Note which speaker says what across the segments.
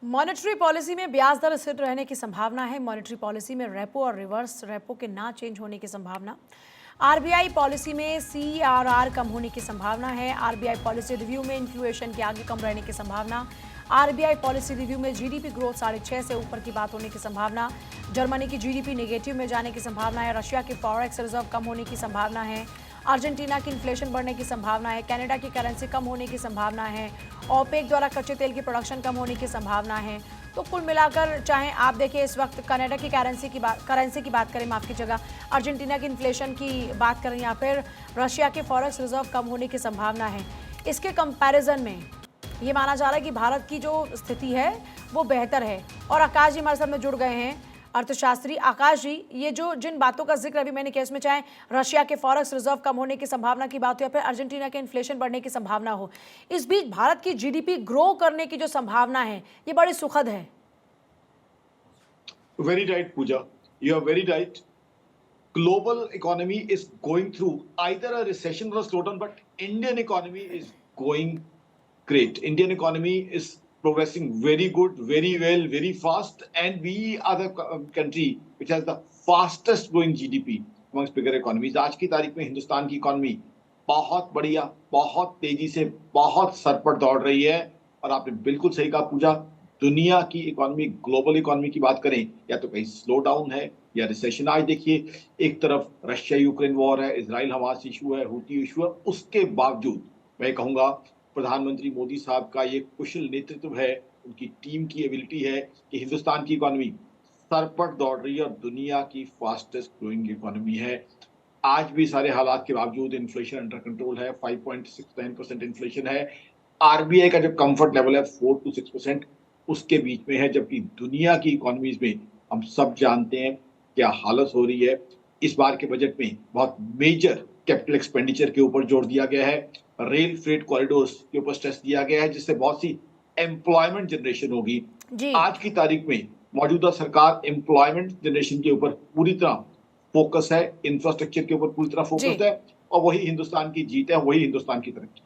Speaker 1: Monetary policy में ब्याज दर स्थिर रहने की संभावना है। मॉनेटरी पॉलिसी में रेपो और रिवर्स रेपो के ना चेंज होने की संभावना। आरबीआई पॉलिसी में सीआरआर कम होने की संभावना है। आरबीआई पॉलिसी रिव्यू में इन्फ्लेशन के आगे कम रहने की संभावना। आरबीआई पॉलिसी रिव्यू में जीडीपी ग्रोथ 6.5 से ऊपर की बात होने की संभावना। जर्मनी की जीडीपी नेगेटिव में जाने की संभावना है। रशिया की फॉरेक्स रिजर्व कम होने की संभावना है। अर्जेंटीना की इन्फ्लेशन बढ़ने की संभावना है। कनाडा की करेंसी कम होने की संभावना है। ओपेक द्वारा कच्चे तेल की प्रोडक्शन कम होने की संभावना है। तो कुल मिलाकर चाहे आप देखिए इस वक्त कनाडा की करेंसी की बात करें, माफ कीजिएगा, अर्जेंटीना की इन्फ्लेशन की बात करें या फिर रशिया के फॉरेक्स रिजर्व कम होने की संभावना है, इसके कंपैरिजन में ये माना जा रहा है कि भारत की जो स्थिति है वो बेहतर है। और आकाश जी हमारे साथ में जुड़ गए हैं, अर्थशास्त्री। आकाश जी, ये जो जिन बातों का जिक्र अभी मैंने किया, इसमें चाहे रशिया के फॉरेक्स रिजर्व कम होने की संभावना की बात हो या फिर अर्जेंटीना के इन्फ्लेशन बढ़ने की संभावना हो, इस बीच भारत की जीडीपी ग्रो करने की जो संभावना है ये बड़ी सुखद है।
Speaker 2: Very right, Pooja. You are very right. Global economy is going through either a recession or a slowdown, but Indian economy is going great. Indian economy is progressing very good, very well, very fast, and we are the country which has the fastest growing GDP amongst bigger economies. आज की तारीख में हिंदुस्तान की economy बहुत बढ़िया, बहुत तेजी से, बहुत सर पर दौड़ रही है। और आपने बिल्कुल सही कहा पूजा, दुनिया की इकोनॉमी, ग्लोबल इकोनॉमी की बात करें, या तो कहीं स्लो डाउन है या रिसेशन। आज देखिए, एक तरफ रशिया यूक्रेन वॉर है, इजराइल हमास इशू है, हुती इशू है, उसके बावजूद मैं कहूंगा प्रधानमंत्री मोदी साहब का ये कुशल नेतृत्व है, उनकी टीम की एबिलिटी है कि हिंदुस्तान की इकोनॉमी सर पर दौड़ रही है और दुनिया की फास्टेस्ट ग्रोइंग इकोनॉमी है। आज भी सारे हालात के बावजूद इन्फ्लेशन अंडर कंट्रोल है, 5.69% इन्फ्लेशन है। आरबीआई का जो कंफर्ट लेवल है 4 to 6% उसके बीच में है, जबकि दुनिया की इकोनॉमीज में हम सब जानते हैं क्या हालत हो रही है। इस बार के बजट में बहुत मेजर कैपिटल एक्सपेंडिचर के ऊपर जोर दिया गया है, रेल फ्रेट कॉरिडोर्स के ऊपर स्ट्रेस दिया गया है, जिससे बहुत सी एम्प्लॉयमेंट जनरेशन होगी। आज की तारीख में मौजूदा सरकार एम्प्लॉयमेंट जनरेशन के ऊपर पूरी तरह फोकस है, इंफ्रास्ट्रक्चर के ऊपर पूरी तरह फोकस है, और वही हिंदुस्तान की जीत है, वही हिंदुस्तान की तरक्की।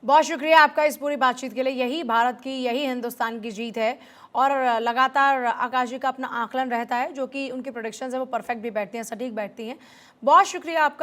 Speaker 1: बहुत शुक्रिया आपका इस पूरी बातचीत के लिए। यही भारत की, यही हिंदुस्तान की जीत है। और लगातार आकाश जी का अपना आकलन रहता है, जो कि उनकी प्रोडिक्शंस है वो परफेक्ट भी बैठती हैं, सटीक बैठती हैं। बहुत शुक्रिया आपका।